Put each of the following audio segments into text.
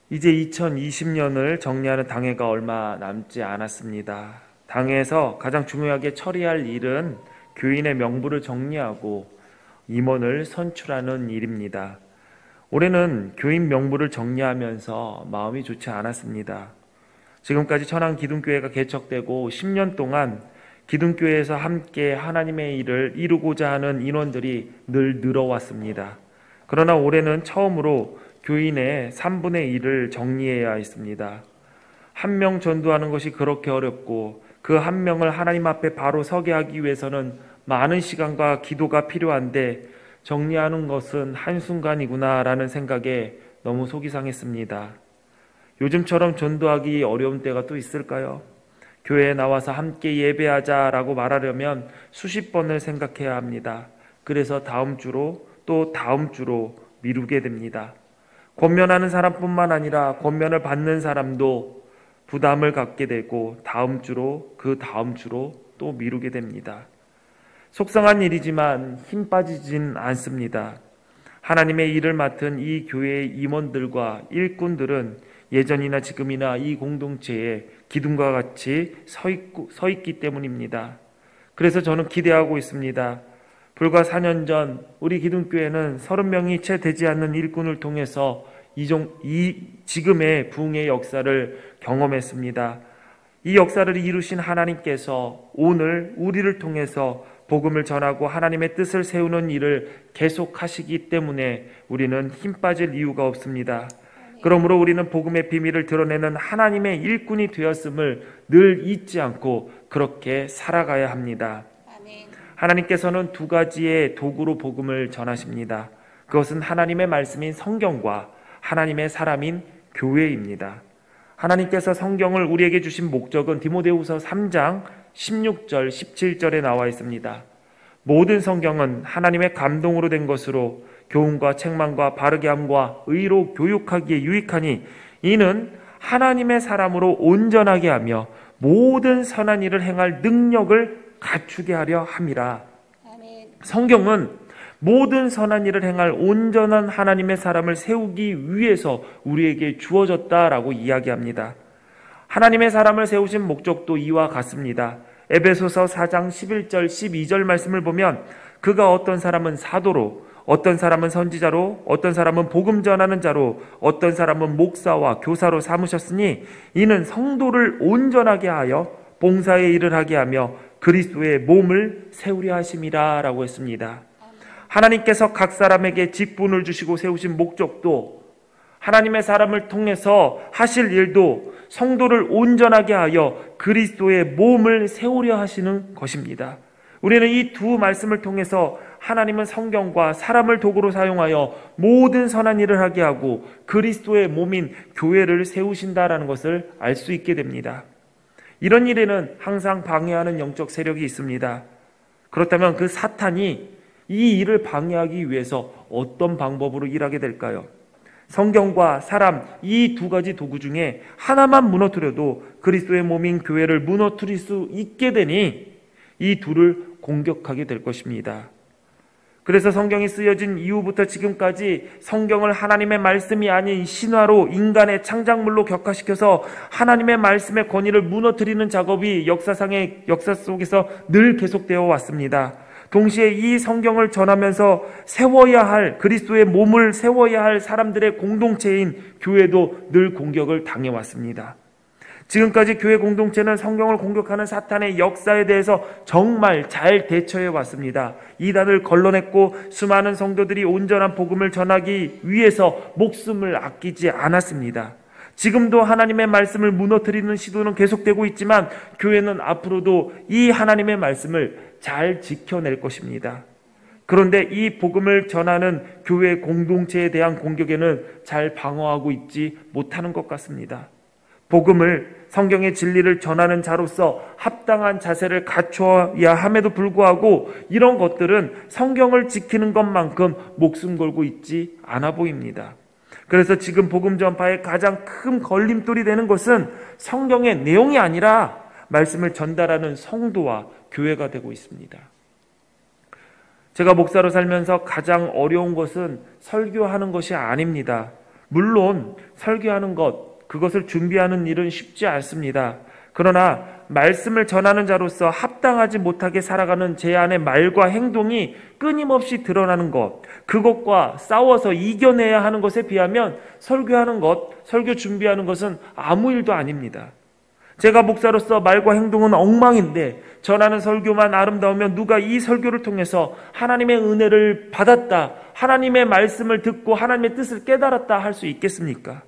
이제 2020년을 정리하는 당회가 얼마 남지 않았습니다. 당회에서 가장 중요하게 처리할 일은 교인의 명부를 정리하고 임원을 선출하는 일입니다. 올해는 교인 명부를 정리하면서 마음이 좋지 않았습니다. 지금까지 천안기둥교회가 개척되고 10년 동안 기둥교회에서 함께 하나님의 일을 이루고자 하는 인원들이 늘 늘어왔습니다. 그러나 올해는 처음으로 교인의 3분의 1을 정리해야 했습니다. 한 명 전도하는 것이 그렇게 어렵고 그 한 명을 하나님 앞에 바로 서게 하기 위해서는 많은 시간과 기도가 필요한데 정리하는 것은 한순간이구나라는 생각에 너무 속이 상했습니다. 요즘처럼 전도하기 어려운 때가 또 있을까요? 교회에 나와서 함께 예배하자라고 말하려면 수십 번을 생각해야 합니다. 그래서 다음 주로 또 다음 주로 미루게 됩니다. 권면하는 사람뿐만 아니라 권면을 받는 사람도 부담을 갖게 되고 다음 주로 그 다음 주로 또 미루게 됩니다. 속상한 일이지만 힘 빠지진 않습니다. 하나님의 일을 맡은 이 교회의 임원들과 일꾼들은 예전이나 지금이나 이 공동체에 기둥과 같이 서 있기 때문입니다. 그래서 저는 기대하고 있습니다. 불과 4년 전 우리 기둥교회는 30명이 채 되지 않는 일꾼을 통해서 지금의 부흥의 역사를 경험했습니다. 이 역사를 이루신 하나님께서 오늘 우리를 통해서 복음을 전하고 하나님의 뜻을 세우는 일을 계속하시기 때문에 우리는 힘 빠질 이유가 없습니다. 그러므로 우리는 복음의 비밀을 드러내는 하나님의 일꾼이 되었음을 늘 잊지 않고 그렇게 살아가야 합니다. 하나님께서는 두 가지의 도구로 복음을 전하십니다. 그것은 하나님의 말씀인 성경과 하나님의 사람인 교회입니다. 하나님께서 성경을 우리에게 주신 목적은 디모데후서 3장 16절 17절에 나와 있습니다. 모든 성경은 하나님의 감동으로 된 것으로 교훈과 책망과 바르게 함과 의로 교육하기에 유익하니 이는 하나님의 사람으로 온전하게 하며 모든 선한 일을 행할 능력을 갖추게 하려 함이라. 성경은 모든 선한 일을 행할 온전한 하나님의 사람을 세우기 위해서 우리에게 주어졌다라고 이야기합니다. 하나님의 사람을 세우신 목적도 이와 같습니다. 에베소서 4장 11절 12절 말씀을 보면 그가 어떤 사람은 사도로, 어떤 사람은 선지자로, 어떤 사람은 복음 전하는 자로, 어떤 사람은 목사와 교사로 삼으셨으니 이는 성도를 온전하게 하여 봉사의 일을 하게 하며 그리스도의 몸을 세우려 하심이라 라고 했습니다. 하나님께서 각 사람에게 직분을 주시고 세우신 목적도 하나님의 사람을 통해서 하실 일도 성도를 온전하게 하여 그리스도의 몸을 세우려 하시는 것입니다. 우리는 이 두 말씀을 통해서 하나님은 성경과 사람을 도구로 사용하여 모든 선한 일을 하게 하고 그리스도의 몸인 교회를 세우신다라는 것을 알 수 있게 됩니다. 이런 일에는 항상 방해하는 영적 세력이 있습니다. 그렇다면 그 사탄이 이 일을 방해하기 위해서 어떤 방법으로 일하게 될까요? 성경과 사람 이 두 가지 도구 중에 하나만 무너뜨려도 그리스도의 몸인 교회를 무너뜨릴 수 있게 되니 이 둘을 공격하게 될 것입니다. 그래서 성경이 쓰여진 이후부터 지금까지 성경을 하나님의 말씀이 아닌 신화로 인간의 창작물로 격화시켜서 하나님의 말씀의 권위를 무너뜨리는 작업이 역사 속에서 늘 계속되어 왔습니다. 동시에 이 성경을 전하면서 세워야 할 그리스도의 몸을 세워야 할 사람들의 공동체인 교회도 늘 공격을 당해왔습니다. 지금까지 교회 공동체는 성경을 공격하는 사탄의 역사에 대해서 정말 잘 대처해 왔습니다. 이단을 걸러냈고 수많은 성도들이 온전한 복음을 전하기 위해서 목숨을 아끼지 않았습니다. 지금도 하나님의 말씀을 무너뜨리는 시도는 계속되고 있지만 교회는 앞으로도 이 하나님의 말씀을 잘 지켜낼 것입니다. 그런데 이 복음을 전하는 교회 공동체에 대한 공격에는 잘 방어하고 있지 못하는 것 같습니다. 복음을 성경의 진리를 전하는 자로서 합당한 자세를 갖춰야 함에도 불구하고 이런 것들은 성경을 지키는 것만큼 목숨 걸고 있지 않아 보입니다. 그래서 지금 복음 전파의 가장 큰 걸림돌이 되는 것은 성경의 내용이 아니라 말씀을 전달하는 성도와 교회가 되고 있습니다. 제가 목사로 살면서 가장 어려운 것은 설교하는 것이 아닙니다. 물론 설교하는 것, 그것을 준비하는 일은 쉽지 않습니다. 그러나 말씀을 전하는 자로서 합당하지 못하게 살아가는 제 안의 말과 행동이 끊임없이 드러나는 것, 그것과 싸워서 이겨내야 하는 것에 비하면 설교하는 것, 설교 준비하는 것은 아무 일도 아닙니다. 제가 목사로서 말과 행동은 엉망인데 전하는 설교만 아름다우면 누가 이 설교를 통해서 하나님의 은혜를 받았다, 하나님의 말씀을 듣고 하나님의 뜻을 깨달았다 할 수 있겠습니까?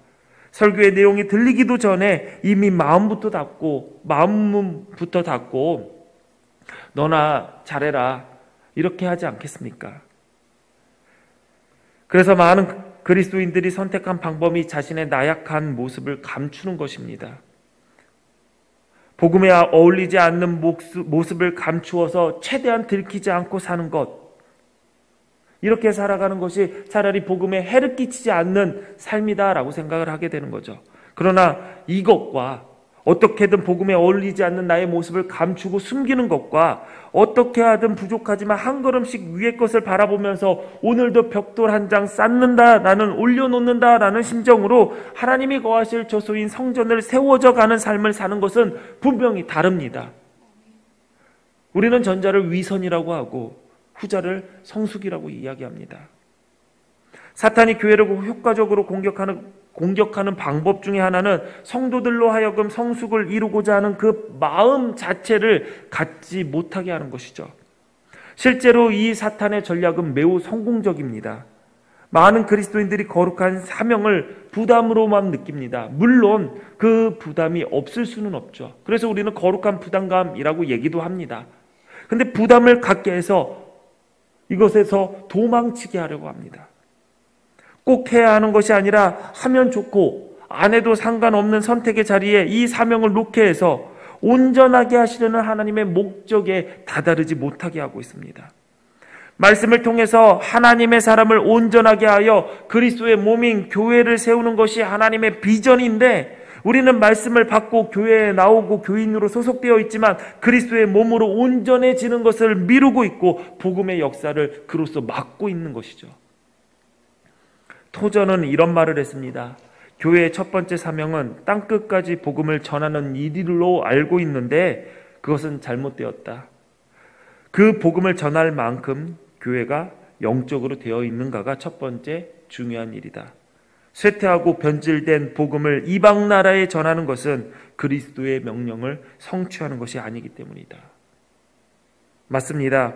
설교의 내용이 들리기도 전에 이미 마음부터 닫고 너나 잘해라 이렇게 하지 않겠습니까? 그래서 많은 그리스도인들이 선택한 방법이 자신의 나약한 모습을 감추는 것입니다. 복음에 어울리지 않는 모습을 감추어서 최대한 들키지 않고 사는 것, 이렇게 살아가는 것이 차라리 복음에 해를 끼치지 않는 삶이다라고 생각을 하게 되는 거죠. 그러나 이것과 어떻게든 복음에 어울리지 않는 나의 모습을 감추고 숨기는 것과 어떻게 하든 부족하지만 한 걸음씩 위의 것을 바라보면서 오늘도 벽돌 한 장 쌓는다, 나는 올려놓는다라는 심정으로 하나님이 거하실 저소인 성전을 세워져 가는 삶을 사는 것은 분명히 다릅니다. 우리는 전자를 위선이라고 하고 후자를 성숙이라고 이야기합니다. 사탄이 교회를 효과적으로 공격하는 방법 중에 하나는 성도들로 하여금 성숙을 이루고자 하는 그 마음 자체를 갖지 못하게 하는 것이죠. 실제로 이 사탄의 전략은 매우 성공적입니다. 많은 그리스도인들이 거룩한 사명을 부담으로만 느낍니다. 물론 그 부담이 없을 수는 없죠. 그래서 우리는 거룩한 부담감이라고 얘기도 합니다. 근데 부담을 갖게 해서 이것에서 도망치게 하려고 합니다. 꼭 해야 하는 것이 아니라 하면 좋고 안 해도 상관없는 선택의 자리에 이 사명을 놓게 해서 온전하게 하시려는 하나님의 목적에 다다르지 못하게 하고 있습니다. 말씀을 통해서 하나님의 사람을 온전하게 하여 그리스도의 몸인 교회를 세우는 것이 하나님의 비전인데, 우리는 말씀을 받고 교회에 나오고 교인으로 소속되어 있지만 그리스도의 몸으로 온전해지는 것을 미루고 있고 복음의 역사를 그로써 막고 있는 것이죠. 토저는 이런 말을 했습니다. 교회의 첫 번째 사명은 땅끝까지 복음을 전하는 일로 알고 있는데 그것은 잘못되었다. 그 복음을 전할 만큼 교회가 영적으로 되어 있는가가 첫 번째 중요한 일이다. 쇠퇴하고 변질된 복음을 이방 나라에 전하는 것은 그리스도의 명령을 성취하는 것이 아니기 때문이다. 맞습니다.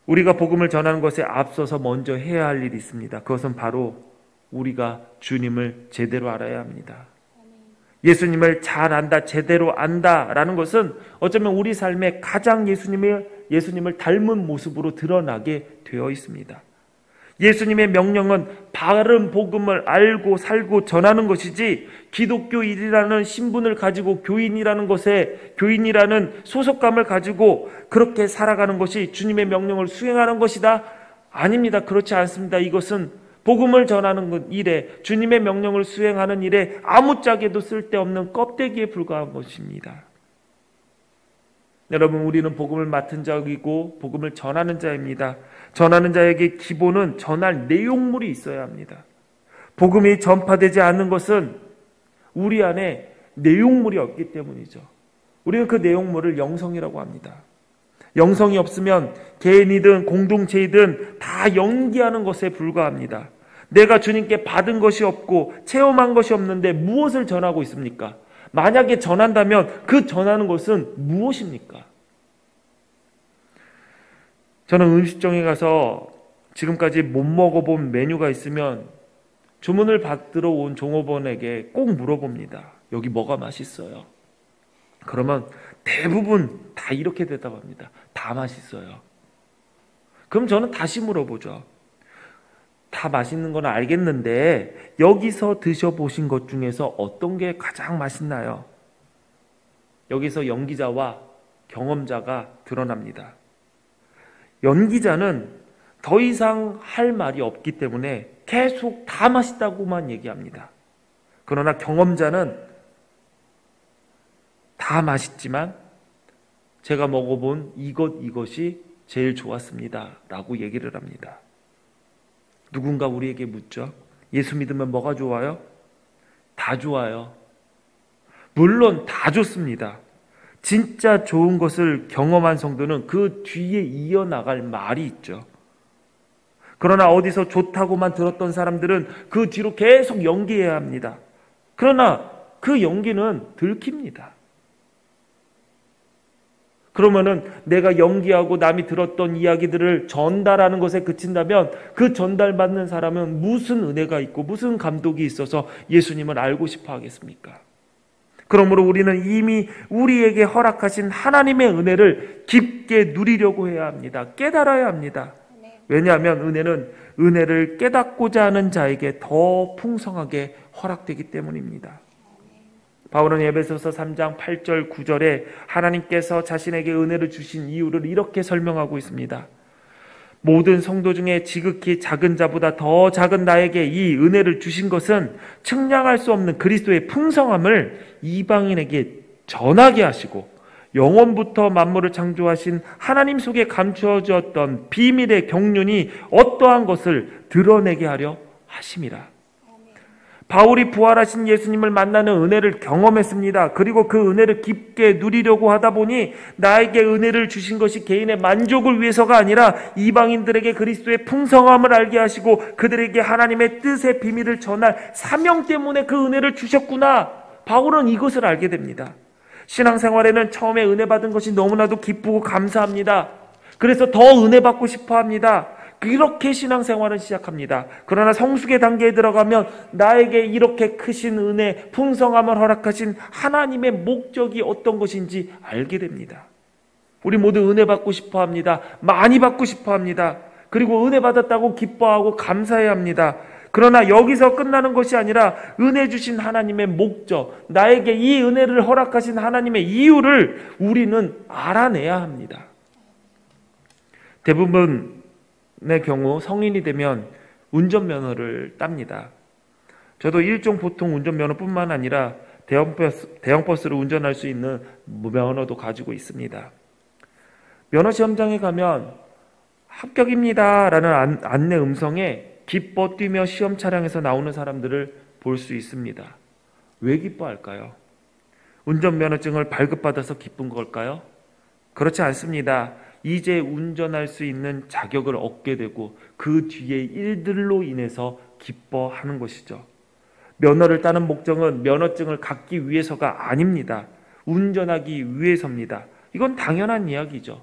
우리가 복음을 전하는 것에 앞서서 먼저 해야 할 일이 있습니다. 그것은 바로 우리가 주님을 제대로 알아야 합니다. 예수님을 잘 안다, 제대로 안다라는 것은 어쩌면 우리 삶에 가장 예수님을 닮은 모습으로 드러나게 되어 있습니다. 예수님의 명령은 바른 복음을 알고 살고 전하는 것이지 기독교인이라는 신분을 가지고 교인이라는 소속감을 가지고 그렇게 살아가는 것이 주님의 명령을 수행하는 것이다? 아닙니다. 그렇지 않습니다. 이것은 복음을 전하는 일에, 주님의 명령을 수행하는 일에 아무짝에도 쓸데없는 껍데기에 불과한 것입니다. 여러분, 우리는 복음을 맡은 자이고 복음을 전하는 자입니다. 전하는 자에게 기본은 전할 내용물이 있어야 합니다. 복음이 전파되지 않는 것은 우리 안에 내용물이 없기 때문이죠. 우리는 그 내용물을 영성이라고 합니다. 영성이 없으면 개인이든 공동체이든 다 연기하는 것에 불과합니다. 내가 주님께 받은 것이 없고 체험한 것이 없는데 무엇을 전하고 있습니까? 만약에 전한다면 그 전하는 것은 무엇입니까? 저는 음식점에 가서 지금까지 못 먹어본 메뉴가 있으면 주문을 받들어 온 종업원에게 꼭 물어봅니다. 여기 뭐가 맛있어요? 그러면 대부분 다 이렇게 대답합니다. 다 맛있어요. 그럼 저는 다시 물어보죠. 다 맛있는 건 알겠는데 여기서 드셔보신 것 중에서 어떤 게 가장 맛있나요? 여기서 연기자와 경험자가 드러납니다. 연기자는 더 이상 할 말이 없기 때문에 계속 다 맛있다고만 얘기합니다. 그러나 경험자는 다 맛있지만 제가 먹어본 이것이 제일 좋았습니다 라고 얘기를 합니다. 누군가 우리에게 묻죠. 예수 믿으면 뭐가 좋아요? 다 좋아요. 물론 다 좋습니다. 진짜 좋은 것을 경험한 성도는 그 뒤에 이어나갈 말이 있죠. 그러나 어디서 좋다고만 들었던 사람들은 그 뒤로 계속 연기해야 합니다. 그러나 그 연기는 들킵니다. 그러면은 내가 연기하고 남이 들었던 이야기들을 전달하는 것에 그친다면 그 전달받는 사람은 무슨 은혜가 있고 무슨 감독이 있어서 예수님을 알고 싶어 하겠습니까? 그러므로 우리는 이미 우리에게 허락하신 하나님의 은혜를 깊게 누리려고 해야 합니다. 깨달아야 합니다. 왜냐하면 은혜는 은혜를 깨닫고자 하는 자에게 더 풍성하게 허락되기 때문입니다. 바울은 에베소서 3장 8절 9절에 하나님께서 자신에게 은혜를 주신 이유를 이렇게 설명하고 있습니다. 모든 성도 중에 지극히 작은 자보다 더 작은 나에게 이 은혜를 주신 것은 측량할 수 없는 그리스도의 풍성함을 이방인에게 전하게 하시고 영원부터 만물을 창조하신 하나님 속에 감추어졌던 비밀의 경륜이 어떠한 것을 드러내게 하려 하심이라. 바울이 부활하신 예수님을 만나는 은혜를 경험했습니다. 그리고 그 은혜를 깊게 누리려고 하다 보니 나에게 은혜를 주신 것이 개인의 만족을 위해서가 아니라 이방인들에게 그리스도의 풍성함을 알게 하시고 그들에게 하나님의 뜻의 비밀을 전할 사명 때문에 그 은혜를 주셨구나. 바울은 이것을 알게 됩니다. 신앙생활에는 처음에 은혜 받은 것이 너무나도 기쁘고 감사합니다. 그래서 더 은혜 받고 싶어 합니다. 이렇게 신앙생활은 시작합니다. 그러나 성숙의 단계에 들어가면 나에게 이렇게 크신 은혜, 풍성함을 허락하신 하나님의 목적이 어떤 것인지 알게 됩니다. 우리 모두 은혜 받고 싶어 합니다. 많이 받고 싶어 합니다. 그리고 은혜 받았다고 기뻐하고 감사해야 합니다. 그러나 여기서 끝나는 것이 아니라 은혜 주신 하나님의 목적, 나에게 이 은혜를 허락하신 하나님의 이유를 우리는 알아내야 합니다. 대부분의 경우 성인이 되면 운전면허를 땁니다. 저도 일종 보통 운전면허뿐만 아니라 대형버스를 운전할 수 있는 면허도 가지고 있습니다. 면허시험장에 가면 합격입니다 라는 안내 음성에 기뻐 뛰며 시험 차량에서 나오는 사람들을 볼 수 있습니다. 왜 기뻐할까요? 운전면허증을 발급받아서 기쁜 걸까요? 그렇지 않습니다. 이제 운전할 수 있는 자격을 얻게 되고 그 뒤의 일들로 인해서 기뻐하는 것이죠. 면허를 따는 목적은 면허증을 갖기 위해서가 아닙니다. 운전하기 위해서입니다. 이건 당연한 이야기죠.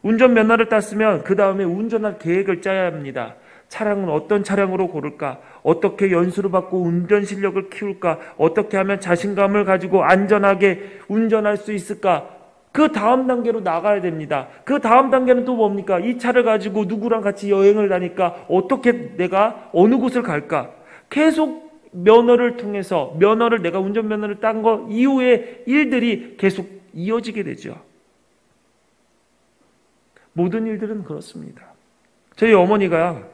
운전면허를 땄으면 그 다음에 운전할 계획을 짜야 합니다. 차량은 어떤 차량으로 고를까? 어떻게 연수를 받고 운전 실력을 키울까? 어떻게 하면 자신감을 가지고 안전하게 운전할 수 있을까? 그 다음 단계로 나가야 됩니다. 그 다음 단계는 또 뭡니까? 이 차를 가지고 누구랑 같이 여행을 다니까? 어떻게 내가 어느 곳을 갈까? 계속 면허를 통해서 내가 운전면허를 딴 거 이후의 일들이 계속 이어지게 되죠. 모든 일들은 그렇습니다. 저희 어머니가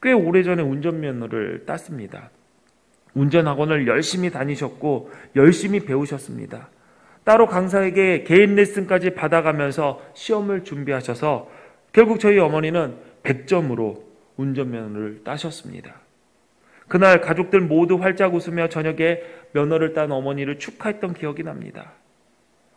꽤 오래전에 운전면허를 땄습니다. 운전학원을 열심히 다니셨고 열심히 배우셨습니다. 따로 강사에게 개인 레슨까지 받아가면서 시험을 준비하셔서 결국 저희 어머니는 100점으로 운전면허를 따셨습니다. 그날 가족들 모두 활짝 웃으며 저녁에 면허를 딴 어머니를 축하했던 기억이 납니다.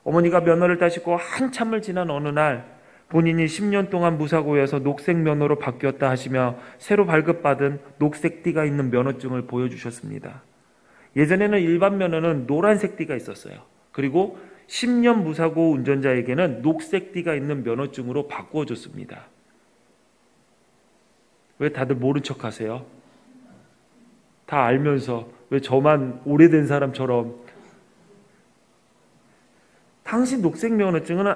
어머니가 면허를 따시고 한참을 지난 어느 날 본인이 10년 동안 무사고여서 녹색 면허로 바뀌었다 하시며 새로 발급받은 녹색 띠가 있는 면허증을 보여주셨습니다. 예전에는 일반 면허는 노란색 띠가 있었어요. 그리고 10년 무사고 운전자에게는 녹색 띠가 있는 면허증으로 바꾸어줬습니다. 왜 다들 모른 척 하세요? 다 알면서 왜 저만 오래된 사람처럼. 당시 녹색 면허증은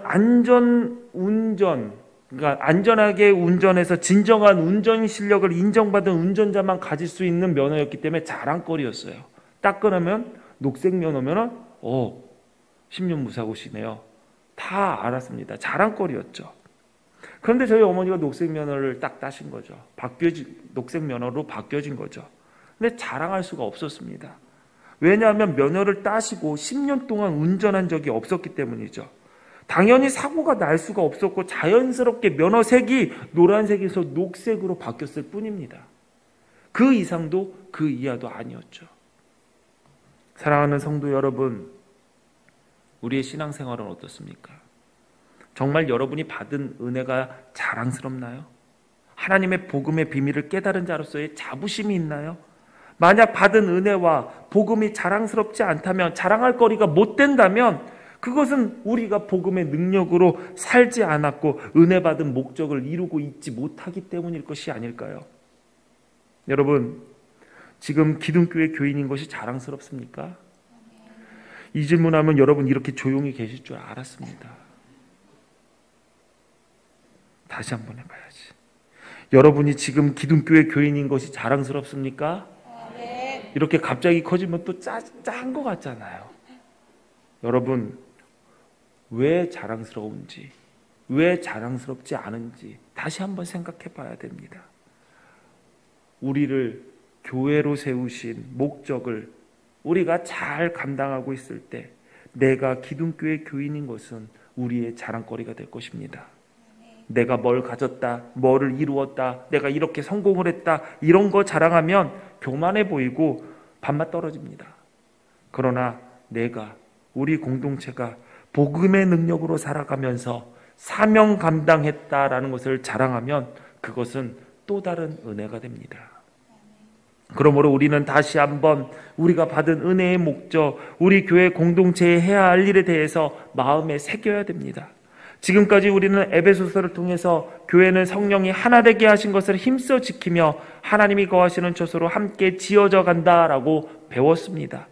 그러니까 안전하게 운전해서 진정한 운전 실력을 인정받은 운전자만 가질 수 있는 면허였기 때문에 자랑거리였어요. 딱 끊으면 녹색 면허면은 10년 무사고시네요. 다 알았습니다. 자랑거리였죠. 그런데 저희 어머니가 녹색 면허를 딱 따신 거죠. 녹색 면허로 바뀌어진 거죠. 근데 자랑할 수가 없었습니다. 왜냐하면 면허를 따시고 10년 동안 운전한 적이 없었기 때문이죠. 당연히 사고가 날 수가 없었고 자연스럽게 면허색이 노란색에서 녹색으로 바뀌었을 뿐입니다. 그 이상도 그 이하도 아니었죠. 사랑하는 성도 여러분, 우리의 신앙생활은 어떻습니까? 정말 여러분이 받은 은혜가 자랑스럽나요? 하나님의 복음의 비밀을 깨달은 자로서의 자부심이 있나요? 만약 받은 은혜와 복음이 자랑스럽지 않다면, 자랑할 거리가 못 된다면 그것은 우리가 복음의 능력으로 살지 않았고 은혜 받은 목적을 이루고 있지 못하기 때문일 것이 아닐까요? 여러분, 지금 기둥교회 교인인 것이 자랑스럽습니까? 이 질문하면 여러분 이렇게 조용히 계실 줄 알았습니다. 다시 한번 해봐야지. 여러분이 지금 기둥교회 교인인 것이 자랑스럽습니까? 네. 이렇게 갑자기 커지면 또 짠 것 같잖아요. 여러분, 왜 자랑스러운지, 왜 자랑스럽지 않은지 다시 한번 생각해 봐야 됩니다. 우리를 교회로 세우신 목적을 우리가 잘 감당하고 있을 때 내가 기둥교회 교인인 것은 우리의 자랑거리가 될 것입니다. 내가 뭘 가졌다, 뭐를 이루었다, 내가 이렇게 성공을 했다, 이런 거 자랑하면 교만해 보이고 밥맛 떨어집니다. 그러나 우리 공동체가 복음의 능력으로 살아가면서 사명 감당했다라는 것을 자랑하면 그것은 또 다른 은혜가 됩니다. 그러므로 우리는 다시 한번 우리가 받은 은혜의 목적, 우리 교회 공동체에 해야 할 일에 대해서 마음에 새겨야 됩니다. 지금까지 우리는 에베소서를 통해서 교회는 성령이 하나 되게 하신 것을 힘써 지키며 하나님이 거하시는 처소로 함께 지어져 간다라고 배웠습니다.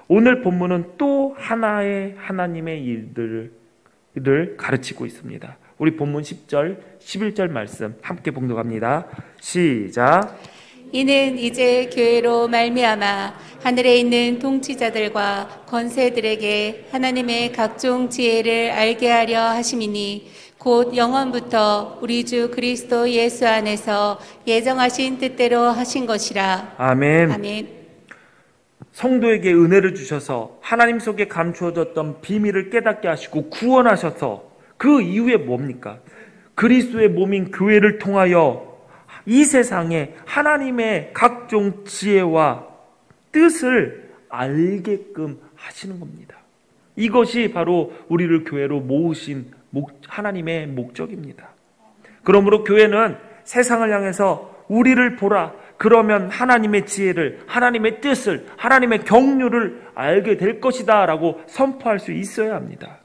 오늘 본문은 또 하나의 하나님의 일들을 가르치고 있습니다. 우리 본문 10절, 11절 말씀 함께 봉독합니다. 시작. 이는 이제 교회로 말미암아 하늘에 있는 통치자들과 권세들에게 하나님의 각종 지혜를 알게 하려 하심이니 곧 영원부터 우리 주 그리스도 예수 안에서 예정하신 뜻대로 하신 것이라. 아멘. 아멘. 성도에게 은혜를 주셔서 하나님 속에 감추어졌던 비밀을 깨닫게 하시고 구원하셔서 그 이후에 뭡니까? 그리스도의 몸인 교회를 통하여 이 세상에 하나님의 각종 지혜와 뜻을 알게끔 하시는 겁니다. 이것이 바로 우리를 교회로 모으신 하나님의 목적입니다. 그러므로 교회는 세상을 향해서 우리를 보라, 그러면 하나님의 지혜를, 하나님의 뜻을, 하나님의 경륜을 알게 될 것이다 라고 선포할 수 있어야 합니다.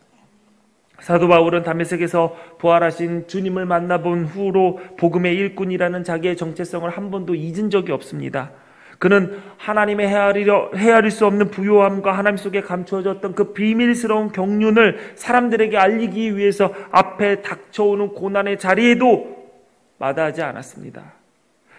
사도 바울은 다메섹에서 부활하신 주님을 만나본 후로 복음의 일꾼이라는 자기의 정체성을 한 번도 잊은 적이 없습니다. 그는 하나님의 헤아릴 수 없는 부요함과 하나님 속에 감추어졌던 그 비밀스러운 경륜을 사람들에게 알리기 위해서 앞에 닥쳐오는 고난의 자리에도 마다하지 않았습니다.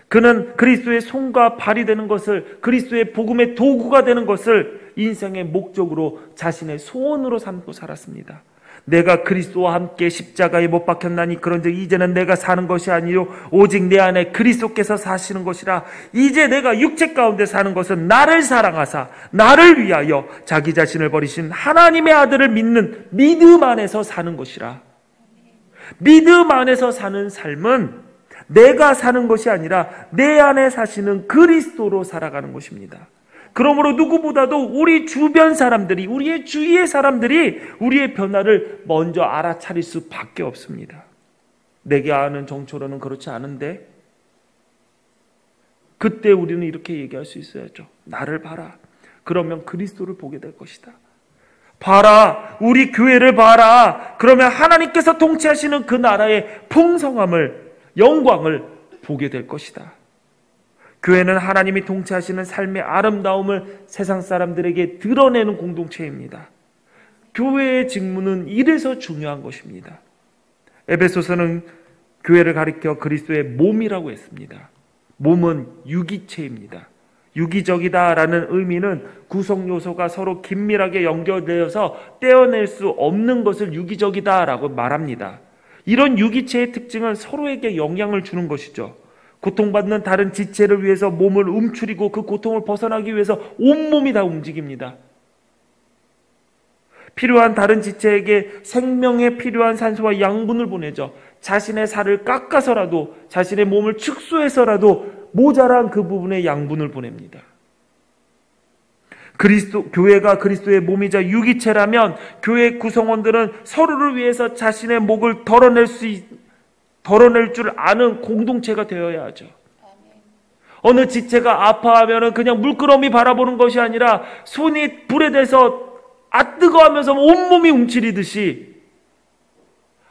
그는 그리스도의 손과 발이 되는 것을, 그리스도의 복음의 도구가 되는 것을 인생의 목적으로 자신의 소원으로 삼고 살았습니다. 내가 그리스도와 함께 십자가에 못 박혔나니 그런즉 이제는 내가 사는 것이 아니요 오직 내 안에 그리스도께서 사시는 것이라. 이제 내가 육체 가운데 사는 것은 나를 사랑하사 나를 위하여 자기 자신을 버리신 하나님의 아들을 믿는 믿음 안에서 사는 것이라. 믿음 안에서 사는 삶은 내가 사는 것이 아니라 내 안에 사시는 그리스도로 살아가는 것입니다. 그러므로 누구보다도 우리 주변 사람들이, 우리의 주위의 사람들이 우리의 변화를 먼저 알아차릴 수밖에 없습니다. 내게 아는 정초로는 그렇지 않은데, 그때 우리는 이렇게 얘기할 수 있어야죠. 나를 봐라. 그러면 그리스도를 보게 될 것이다. 봐라. 우리 교회를 봐라. 그러면 하나님께서 통치하시는 그 나라의 풍성함을, 영광을 보게 될 것이다. 교회는 하나님이 통치하시는 삶의 아름다움을 세상 사람들에게 드러내는 공동체입니다. 교회의 직무는 이래서 중요한 것입니다. 에베소서는 교회를 가리켜 그리스도의 몸이라고 했습니다. 몸은 유기체입니다. 유기적이다라는 의미는 구성 요소가 서로 긴밀하게 연결되어서 떼어낼 수 없는 것을 유기적이다라고 말합니다. 이런 유기체의 특징은 서로에게 영향을 주는 것이죠. 고통받는 다른 지체를 위해서 몸을 움츠리고 그 고통을 벗어나기 위해서 온몸이 다 움직입니다. 필요한 다른 지체에게 생명에 필요한 산소와 양분을 보내죠. 자신의 살을 깎아서라도, 자신의 몸을 축소해서라도 모자란 그 부분에 양분을 보냅니다. 교회가 그리스도의 몸이자 유기체라면 교회 구성원들은 서로를 위해서 자신의 목을 덜어낼 줄 아는 공동체가 되어야 하죠. 어느 지체가 아파하면 그냥 물끄러미 바라보는 것이 아니라 손이 불에 대서 뜨거워하면서 온몸이 움츠리듯이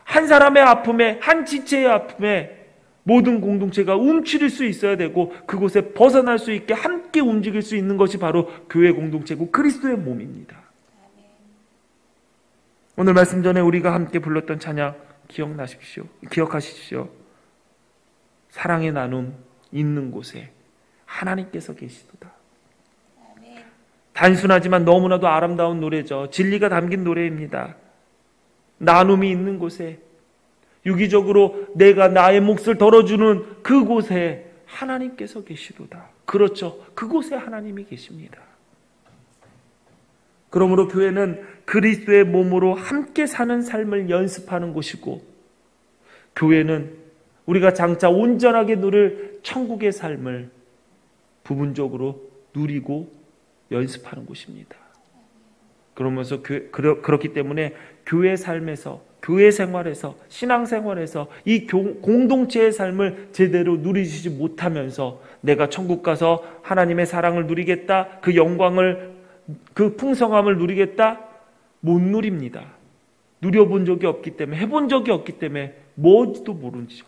한 사람의 아픔에, 한 지체의 아픔에 모든 공동체가 움츠릴 수 있어야 되고 그곳에 벗어날 수 있게 함께 움직일 수 있는 것이 바로 교회 공동체고 그리스도의 몸입니다. 오늘 말씀 전에 우리가 함께 불렀던 찬양 기억하십시오. 사랑의 나눔 있는 곳에 하나님께서 계시도다. 단순하지만 너무나도 아름다운 노래죠. 진리가 담긴 노래입니다. 나눔이 있는 곳에, 유기적으로 내가 나의 몫을 덜어주는 그곳에 하나님께서 계시도다. 그렇죠. 그곳에 하나님이 계십니다. 그러므로 교회는 그리스도의 몸으로 함께 사는 삶을 연습하는 곳이고, 교회는 우리가 장차 온전하게 누릴 천국의 삶을 부분적으로 누리고 연습하는 곳입니다. 그러면서 그렇기 때문에 교회 삶에서, 교회 생활에서, 신앙생활에서 이 공동체의 삶을 제대로 누리지 못하면서 내가 천국 가서 하나님의 사랑을 누리겠다, 그 영광을, 그 풍성함을 누리겠다, 못 누립니다. 누려본 적이 없기 때문에, 해본 적이 없기 때문에 뭔지도 모르죠.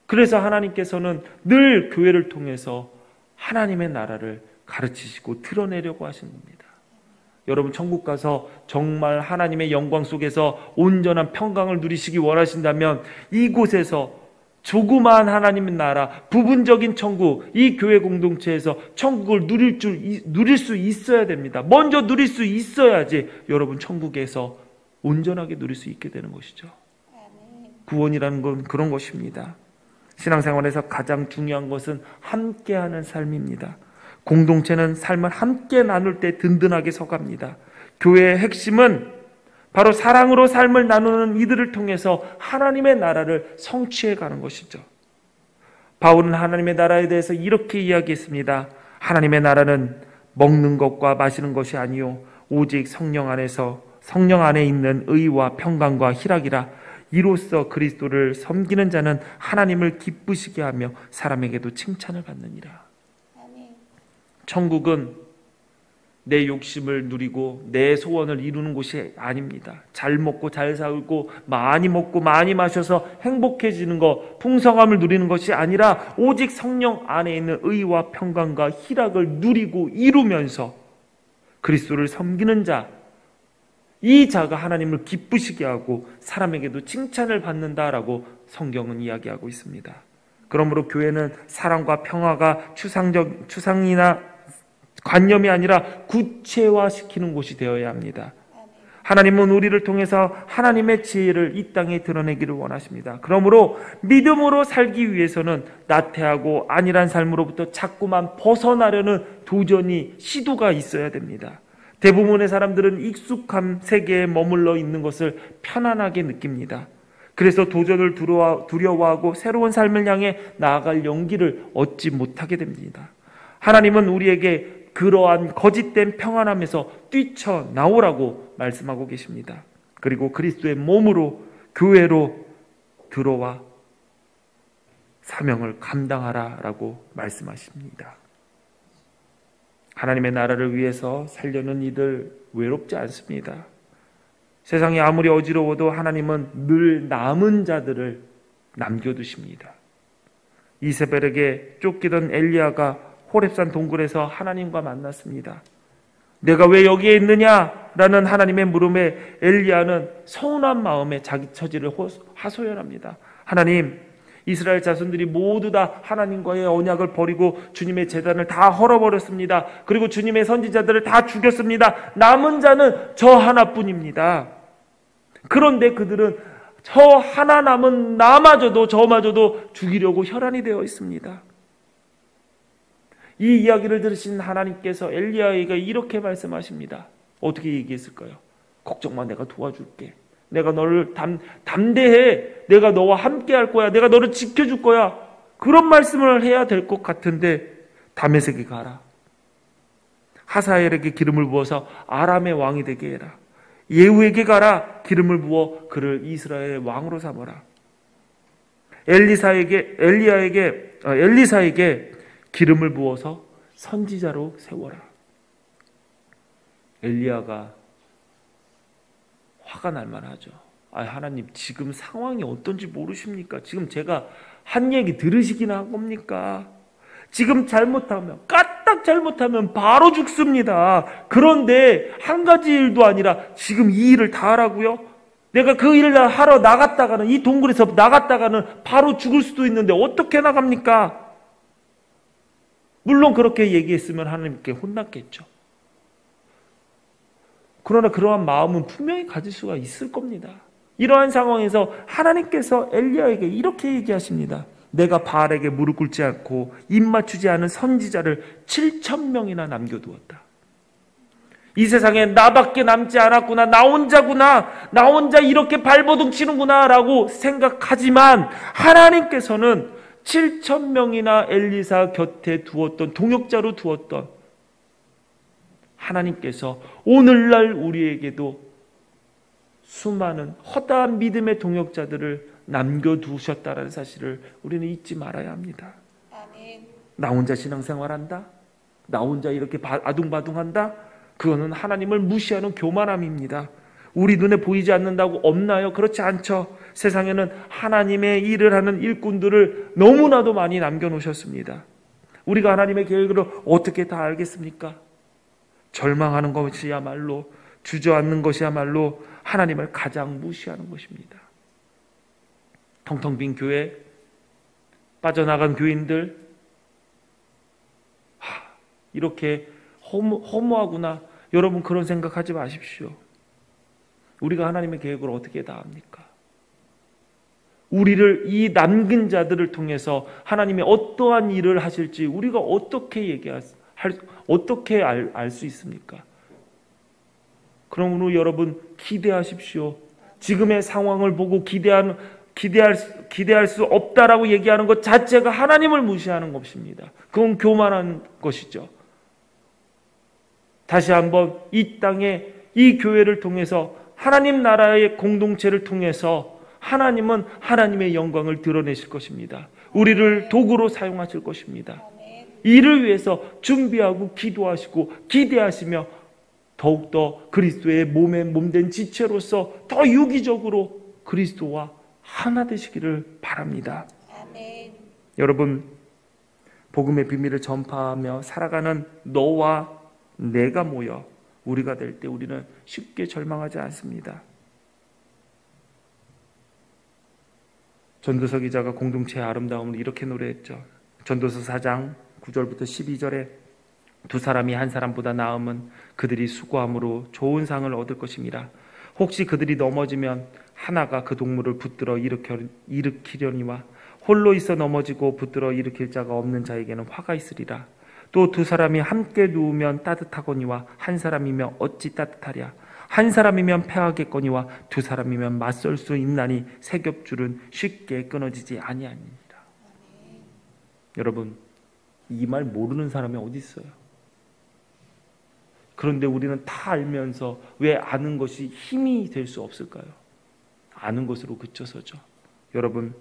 그래서 하나님께서는 늘 교회를 통해서 하나님의 나라를 가르치시고 드러내려고 하신 겁니다. 여러분 천국 가서 정말 하나님의 영광 속에서 온전한 평강을 누리시기 원하신다면 이곳에서 조그마한 하나님의 나라, 부분적인 천국, 이 교회 공동체에서 천국을 누릴 수 있어야 됩니다. 먼저 누릴 수 있어야지 여러분 천국에서 온전하게 누릴 수 있게 되는 것이죠. 구원이라는 건 그런 것입니다. 신앙생활에서 가장 중요한 것은 함께하는 삶입니다. 공동체는 삶을 함께 나눌 때 든든하게 서갑니다. 교회의 핵심은 바로 사랑으로 삶을 나누는 이들을 통해서 하나님의 나라를 성취해 가는 것이죠. 바울은 하나님의 나라에 대해서 이렇게 이야기했습니다. 하나님의 나라는 먹는 것과 마시는 것이 아니요 오직 성령 안에 있는 의와 평강과 희락이라. 이로써 그리스도를 섬기는 자는 하나님을 기쁘시게 하며 사람에게도 칭찬을 받느니라. 천국은 내 욕심을 누리고 내 소원을 이루는 곳이 아닙니다. 잘 먹고 잘 살고 많이 먹고 많이 마셔서 행복해지는 것, 풍성함을 누리는 것이 아니라 오직 성령 안에 있는 의와 평강과 희락을 누리고 이루면서 그리스도를 섬기는 자, 이 자가 하나님을 기쁘시게 하고 사람에게도 칭찬을 받는다라고 성경은 이야기하고 있습니다. 그러므로 교회는 사랑과 평화가 추상이나 관념이 아니라 구체화시키는 곳이 되어야 합니다. 하나님은 우리를 통해서 하나님의 지혜를 이 땅에 드러내기를 원하십니다. 그러므로 믿음으로 살기 위해서는 나태하고 안일한 삶으로부터 자꾸만 벗어나려는 도전이, 시도가 있어야 됩니다. 대부분의 사람들은 익숙한 세계에 머물러 있는 것을 편안하게 느낍니다. 그래서 도전을 두려워하고 새로운 삶을 향해 나아갈 용기를 얻지 못하게 됩니다. 하나님은 우리에게 그러한 거짓된 평안함에서 뛰쳐나오라고 말씀하고 계십니다. 그리고 그리스도의 몸으로, 교회로 들어와 사명을 감당하라라고 말씀하십니다. 하나님의 나라를 위해서 살려는 이들 외롭지 않습니다. 세상이 아무리 어지러워도 하나님은 늘 남은 자들을 남겨두십니다. 이세벨에게 쫓기던 엘리야가 호렙산 동굴에서 하나님과 만났습니다. 내가 왜 여기에 있느냐라는 하나님의 물음에 엘리야는 서운한 마음에 자기 처지를 하소연합니다. 하나님, 이스라엘 자손들이 모두 다 하나님과의 언약을 버리고 주님의 제단을 다 헐어버렸습니다. 그리고 주님의 선지자들을 다 죽였습니다. 남은 자는 저 하나뿐입니다. 그런데 그들은 저 하나 남은 나마저도 저마저도 죽이려고 혈안이 되어 있습니다. 이 이야기를 들으신 하나님께서 엘리야에게 이렇게 말씀하십니다. 어떻게 얘기했을까요? 걱정 마, 내가 도와줄게. 내가 너를 담대해. 내가 너와 함께 할 거야. 내가 너를 지켜줄 거야. 그런 말씀을 해야 될 것 같은데 다메섹에 가라. 하사엘에게 기름을 부어서 아람의 왕이 되게 해라. 예후에게 가라. 기름을 부어 그를 이스라엘의 왕으로 삼아라. 엘리사에게 기름을 부어서 선지자로 세워라. 엘리야가 화가 날 만하죠. 하나님, 지금 상황이 어떤지 모르십니까? 지금 제가 한 얘기 들으시기나 한 겁니까? 지금 잘못하면, 까딱 잘못하면 바로 죽습니다. 그런데 한 가지 일도 아니라 지금 이 일을 다 하라고요? 내가 그 일을 하러 나갔다가는, 이 동굴에서 나갔다가는 바로 죽을 수도 있는데 어떻게 나갑니까? 물론 그렇게 얘기했으면 하나님께 혼났겠죠. 그러나 그러한 마음은 분명히 가질 수가 있을 겁니다. 이러한 상황에서 하나님께서 엘리야에게 이렇게 얘기하십니다. 내가 바알에게 무릎 꿇지 않고 입 맞추지 않은 선지자를 7,000명이나 남겨두었다. 이 세상에 나밖에 남지 않았구나, 나 혼자구나, 나 혼자 이렇게 발버둥 치는구나 라고 생각하지만 하나님께서는 7,000명이나 엘리사 곁에 두었던, 동역자로 두었던 하나님께서 오늘날 우리에게도 수많은 허다한 믿음의 동역자들을 남겨두셨다는 사실을 우리는 잊지 말아야 합니다. 아멘. 나 혼자 신앙생활한다? 나 혼자 이렇게 아둥바둥한다? 그거는 하나님을 무시하는 교만함입니다. 우리 눈에 보이지 않는다고 없나요? 그렇지 않죠. 세상에는 하나님의 일을 하는 일꾼들을 너무나도 많이 남겨놓으셨습니다. 우리가 하나님의 계획을 어떻게 다 알겠습니까? 절망하는 것이야말로, 주저앉는 것이야말로 하나님을 가장 무시하는 것입니다. 텅텅 빈 교회, 빠져나간 교인들, 이렇게 허무하구나. 여러분, 그런 생각하지 마십시오. 우리가 하나님의 계획을 어떻게 다 압니까? 우리를, 이 남긴 자들을 통해서 하나님이 어떠한 일을 하실지 우리가 어떻게 어떻게 알 수 있습니까? 그러므로 여러분, 기대하십시오. 지금의 상황을 보고 기대할 수 없다라고 얘기하는 것 자체가 하나님을 무시하는 것입니다. 그건 교만한 것이죠. 다시 한번 이 땅에, 이 교회를 통해서, 하나님 나라의 공동체를 통해서 하나님은 하나님의 영광을 드러내실 것입니다. 우리를 도구로 사용하실 것입니다. 이를 위해서 준비하고 기도하시고 기대하시며 더욱더 그리스도의 몸된 지체로서 더 유기적으로 그리스도와 하나 되시기를 바랍니다. 아멘. 여러분, 복음의 비밀을 전파하며 살아가는 너와 내가 모여 우리가 될 때 우리는 쉽게 절망하지 않습니다. 전도서 기자가 공동체의 아름다움을 이렇게 노래했죠. 전도서 4장 9절부터 12절에 두 사람이 한 사람보다 나음은 그들이 수고함으로 좋은 상을 얻을 것임이라. 혹시 그들이 넘어지면 하나가 그 동물을 붙들어 일으키려니와 홀로 있어 넘어지고 붙들어 일으킬 자가 없는 자에게는 화가 있으리라. 또 두 사람이 함께 누우면 따뜻하거니와 한 사람이면 어찌 따뜻하랴. 한 사람이면 패하겠거니와 두 사람이면 맞설 수 있나니 세 겹줄은 쉽게 끊어지지 아니하니라. 여러분, 이 말 모르는 사람이 어디 있어요? 그런데 우리는 다 알면서 왜 아는 것이 힘이 될 수 없을까요? 아는 것으로 그쳐서죠. 여러분,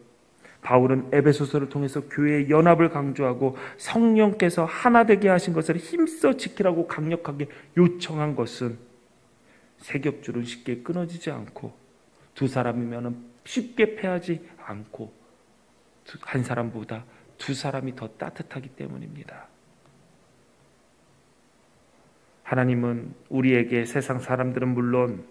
바울은 에베소서를 통해서 교회의 연합을 강조하고 성령께서 하나 되게 하신 것을 힘써 지키라고 강력하게 요청한 것은 세 겹줄은 쉽게 끊어지지 않고 두 사람이면 쉽게 패하지 않고 한 사람보다 두 사람이 더 따뜻하기 때문입니다. 하나님은 우리에게, 세상 사람들은 물론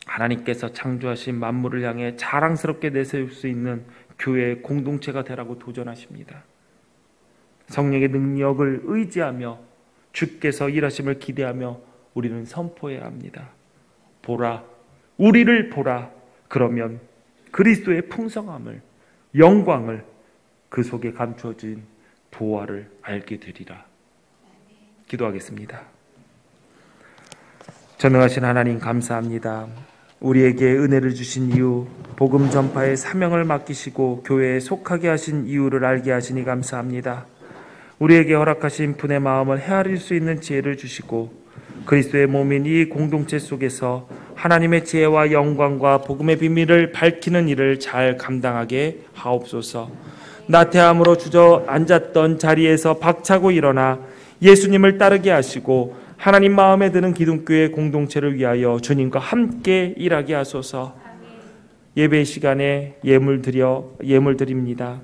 하나님께서 창조하신 만물을 향해 자랑스럽게 내세울 수 있는 교회의 공동체가 되라고 도전하십니다. 성령의 능력을 의지하며 주께서 일하심을 기대하며 우리는 선포해야 합니다. 보라, 우리를 보라. 그러면 그리스도의 풍성함을, 영광을, 그 속에 감추어진 보화를 알게 되리라. 기도하겠습니다. 전능하신 하나님, 감사합니다. 우리에게 은혜를 주신 이유, 복음 전파의 사명을 맡기시고 교회에 속하게 하신 이유를 알게 하시니 감사합니다. 우리에게 허락하신 분의 마음을 헤아릴 수 있는 지혜를 주시고 그리스도의 몸인 이 공동체 속에서 하나님의 지혜와 영광과 복음의 비밀을 밝히는 일을 잘 감당하게 하옵소서. 나태함으로 주저앉았던 자리에서 박차고 일어나 예수님을 따르게 하시고 하나님 마음에 드는 기둥교회 공동체를 위하여 주님과 함께 일하게 하소서. 예배 시간에 예물 드립니다.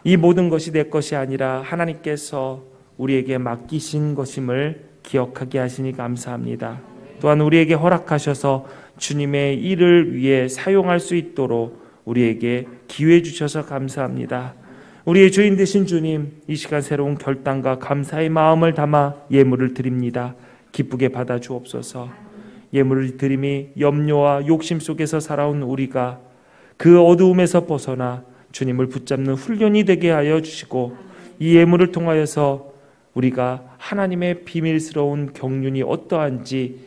이 모든 것이 내 것이 아니라 하나님께서 우리에게 맡기신 것임을 기억하게 하시니 감사합니다. 또한 우리에게 허락하셔서 주님의 일을 위해 사용할 수 있도록 우리에게 기회 주셔서 감사합니다. 우리의 주인 되신 주님, 이 시간 새로운 결단과 감사의 마음을 담아 예물을 드립니다. 기쁘게 받아 주옵소서. 예물을 드림이 염려와 욕심 속에서 살아온 우리가 그 어두움에서 벗어나 주님을 붙잡는 훈련이 되게 하여 주시고 이 예물을 통하여서 우리가 하나님의 비밀스러운 경륜이 어떠한지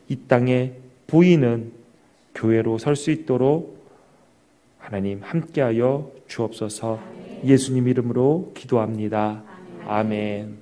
이 땅에 보이는 교회로 설 수 있도록 하나님 함께하여 주옵소서. 예수님 이름으로 기도합니다. 아멘.